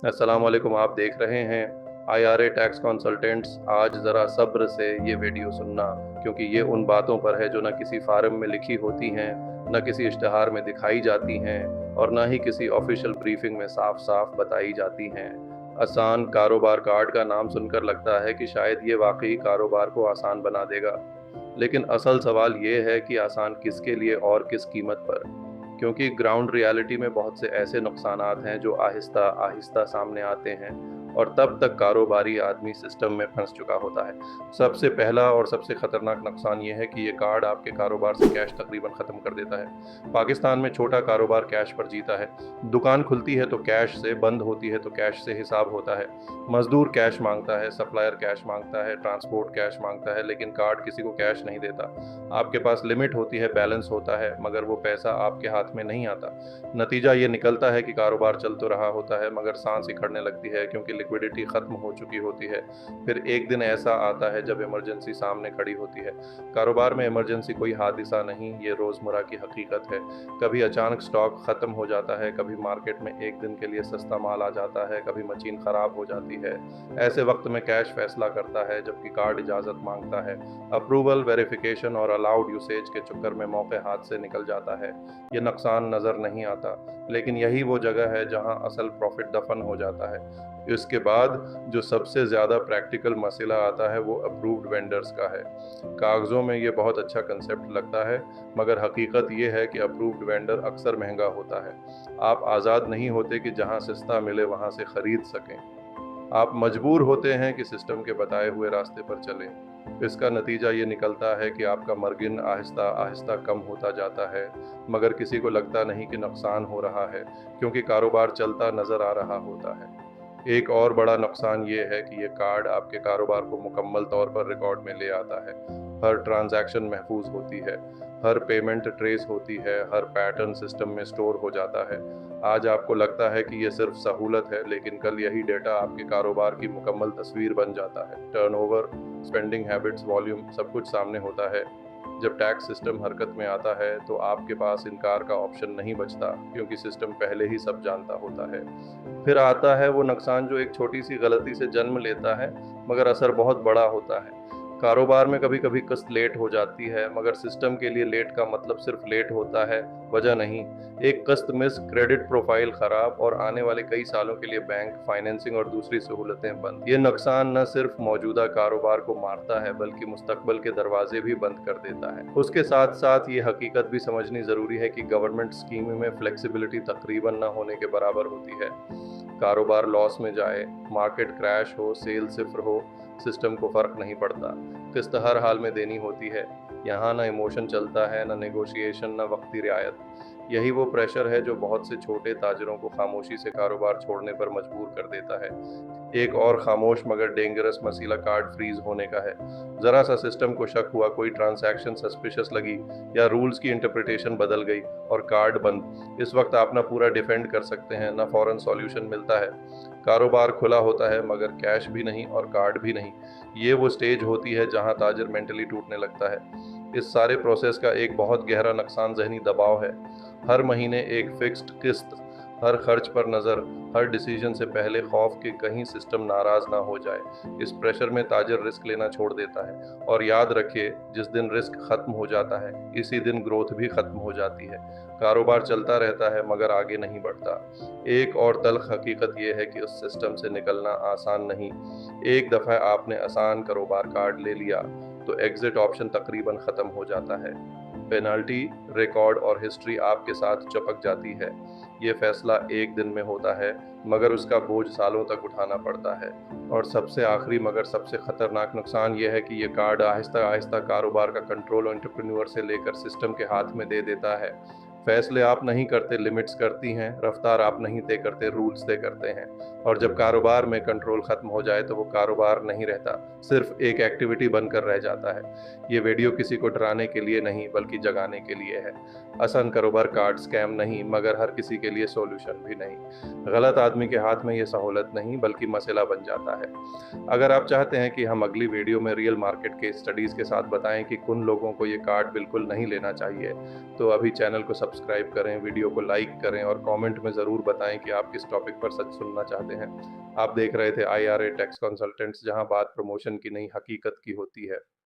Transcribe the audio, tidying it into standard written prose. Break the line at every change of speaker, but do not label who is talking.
अस्सलाम वालेकुम। आप देख रहे हैं IRA टैक्स कंसल्टेंट्स। आज ज़रा सब्र से ये वीडियो सुनना, क्योंकि ये उन बातों पर है जो ना किसी फार्म में लिखी होती हैं, ना किसी इश्तिहार में दिखाई जाती हैं और ना ही किसी ऑफिशियल ब्रीफिंग में साफ साफ बताई जाती हैं। आसान कारोबार कार्ड का नाम सुनकर लगता है कि शायद ये वाकई कारोबार को आसान बना देगा, लेकिन असल सवाल ये है कि आसान किसके लिए और किस कीमत पर। क्योंकि ग्राउंड रियलिटी में बहुत से ऐसे नुकसानात हैं जो आहिस्ता आहिस्ता सामने आते हैं और तब तक कारोबारी आदमी सिस्टम में फंस चुका होता है। सबसे पहला और सबसे खतरनाक नुकसान ये है कि ये कार्ड आपके कारोबार से कैश तकरीबन ख़त्म कर देता है। पाकिस्तान में छोटा कारोबार कैश पर जीता है। दुकान खुलती है तो कैश से, बंद होती है तो कैश से हिसाब होता है। मजदूर कैश मांगता है, सप्लायर कैश मांगता है, ट्रांसपोर्ट कैश मांगता है, लेकिन कार्ड किसी को कैश नहीं देता। आपके पास लिमिट होती है, बैलेंस होता है, मगर वो पैसा आपके हाथ में नहीं आता। नतीजा ये निकलता है कि कारोबार चल तो रहा होता है मगर सांस ही खड़ने लगती है, क्योंकि लिक्विडिटी ख़त्म हो चुकी होती है। फिर एक दिन ऐसा आता है जब इमरजेंसी सामने खड़ी होती है। कारोबार में इमरजेंसी कोई हादसा नहीं, ये रोज़मर्रा की हकीकत है। कभी अचानक स्टॉक ख़त्म हो जाता है, कभी मार्केट में एक दिन के लिए सस्ता माल आ जाता है, कभी मशीन ख़राब हो जाती है। ऐसे वक्त में कैश फैसला करता है, जबकि कार्ड इजाज़त मांगता है। अप्रूवल, वेरिफिकेशन और अलाउड यूसेज के चक्कर में मौके हाथ से निकल जाता है। ये नुकसान नज़र नहीं आता, लेकिन यही वो जगह है जहां असल प्रॉफिट दफन हो जाता है। इसके बाद जो सबसे ज़्यादा प्रैक्टिकल मसला आता है वो अप्रूव्ड वेंडर्स का है। कागज़ों में ये बहुत अच्छा कंसेप्ट लगता है, मगर हकीकत ये है कि अप्रूव्ड वेंडर अक्सर महंगा होता है। आप आज़ाद नहीं होते कि जहां सस्ता मिले वहां से ख़रीद सकें। आप मजबूर होते हैं कि सिस्टम के बताए हुए रास्ते पर चलें। इसका नतीजा ये निकलता है कि आपका मार्जिन आहिस्ता आहिस्ता कम होता जाता है, मगर किसी को लगता नहीं कि नुकसान हो रहा है, क्योंकि कारोबार चलता नज़र आ रहा होता है। एक और बड़ा नुकसान ये है कि ये कार्ड आपके कारोबार को मुकम्मल तौर पर रिकॉर्ड में ले आता है। हर ट्रांजैक्शन महफूज होती है, हर पेमेंट ट्रेस होती है, हर पैटर्न सिस्टम में स्टोर हो जाता है। आज आपको लगता है कि ये सिर्फ सहूलत है, लेकिन कल यही डेटा आपके कारोबार की मुकम्मल तस्वीर बन जाता है। टर्नओवर, स्पेंडिंग हैबिट्स, वॉल्यूम, सब कुछ सामने होता है। जब टैक्स सिस्टम हरकत में आता है तो आपके पास इनकार का ऑप्शन नहीं बचता, क्योंकि सिस्टम पहले ही सब जानता होता है। फिर आता है वो नुकसान जो एक छोटी सी गलती से जन्म लेता है, मगर असर बहुत बड़ा होता है। कारोबार में कभी कभी किस्त लेट हो जाती है, मगर सिस्टम के लिए लेट का मतलब सिर्फ लेट होता है, वजह नहीं। एक किस्त मिस, क्रेडिट प्रोफाइल खराब और आने वाले कई सालों के लिए बैंक, फाइनेंसिंग और दूसरी सहूलतें बंद। ये नुकसान न सिर्फ मौजूदा कारोबार को मारता है, बल्कि मुस्तकबल के दरवाजे भी बंद कर देता है। उसके साथ साथ ये हकीकत भी समझनी ज़रूरी है कि गवर्नमेंट स्कीम में फ्लेक्सिबिलिटी तकरीबन न होने के बराबर होती है। कारोबार लॉस में जाए, मार्केट क्रैश हो, सेल सिफर हो, सिस्टम को फ़र्क नहीं पड़ता। किस्त हर हाल में देनी होती है। यहाँ ना इमोशन चलता है, ना नेगोशिएशन, ना वक्ती रियायत। यही वो प्रेशर है जो बहुत से छोटे ताजरों को खामोशी से कारोबार छोड़ने पर मजबूर कर देता है। एक और खामोश मगर डेंजरस मसला कार्ड फ्रीज होने का है। ज़रा सा सिस्टम को शक हुआ, कोई ट्रांजैक्शन सस्पिशियस लगी या रूल्स की इंटरप्रिटेशन बदल गई और कार्ड बंद। इस वक्त आप ना पूरा डिफेंड कर सकते हैं, ना फौरन सॉल्यूशन मिलता है। कारोबार खुला होता है मगर कैश भी नहीं और कार्ड भी नहीं। ये वो स्टेज होती है जहां ताजर मेंटली टूटने लगता है। इस सारे प्रोसेस का एक बहुत गहरा नुकसान ज़हनी दबाव है। हर महीने एक फिक्स्ड किस्त, हर खर्च पर नज़र, हर डिसीजन से पहले खौफ कि कहीं सिस्टम नाराज़ ना हो जाए। इस प्रेशर में ताजर रिस्क लेना छोड़ देता है। और याद रखिए, जिस दिन रिस्क ख़त्म हो जाता है, इसी दिन ग्रोथ भी ख़त्म हो जाती है। कारोबार चलता रहता है मगर आगे नहीं बढ़ता। एक और तल्ख हकीकत यह है कि उस सिस्टम से निकलना आसान नहीं। एक दफ़ा आपने आसान कारोबार कार्ड ले लिया तो एग्ज़िट ऑप्शन तकरीबन ख़त्म हो जाता है। पेनल्टी, रिकॉर्ड और हिस्ट्री आपके साथ चिपक जाती है। ये फैसला एक दिन में होता है, मगर उसका बोझ सालों तक उठाना पड़ता है। और सबसे आखिरी मगर सबसे ख़तरनाक नुकसान ये है कि ये कार्ड आहिस्ता आहिस्ता कारोबार का कंट्रोल एंटरप्रेन्योर से लेकर सिस्टम के हाथ में दे देता है। फैसले आप नहीं करते, लिमिट्स करती हैं। रफ्तार आप नहीं तय करते, रूल्स तय करते हैं। और जब कारोबार में कंट्रोल ख़त्म हो जाए तो वो कारोबार नहीं रहता, सिर्फ एक एक्टिविटी बनकर रह जाता है। ये वीडियो किसी को डराने के लिए नहीं, बल्कि जगाने के लिए है। आसान कारोबार कार्ड स्कैम नहीं, मगर हर किसी के लिए सॉल्यूशन भी नहीं। गलत आदमी के हाथ में ये सहूलत नहीं, बल्कि मसला बन जाता है। अगर आप चाहते हैं कि हम अगली वीडियो में रियल मार्केट के स्टडीज़ के साथ बताएं कि किन लोगों को ये कार्ड बिल्कुल नहीं लेना चाहिए, तो अभी चैनल को सब्सक्राइब सब्सक्राइब करें, वीडियो को लाइक करें और कमेंट में ज़रूर बताएं कि आप किस टॉपिक पर सच सुनना चाहते हैं। आप देख रहे थे IRA टैक्स कंसल्टेंट्स, जहां बात प्रमोशन की नहीं हकीकत की होती है।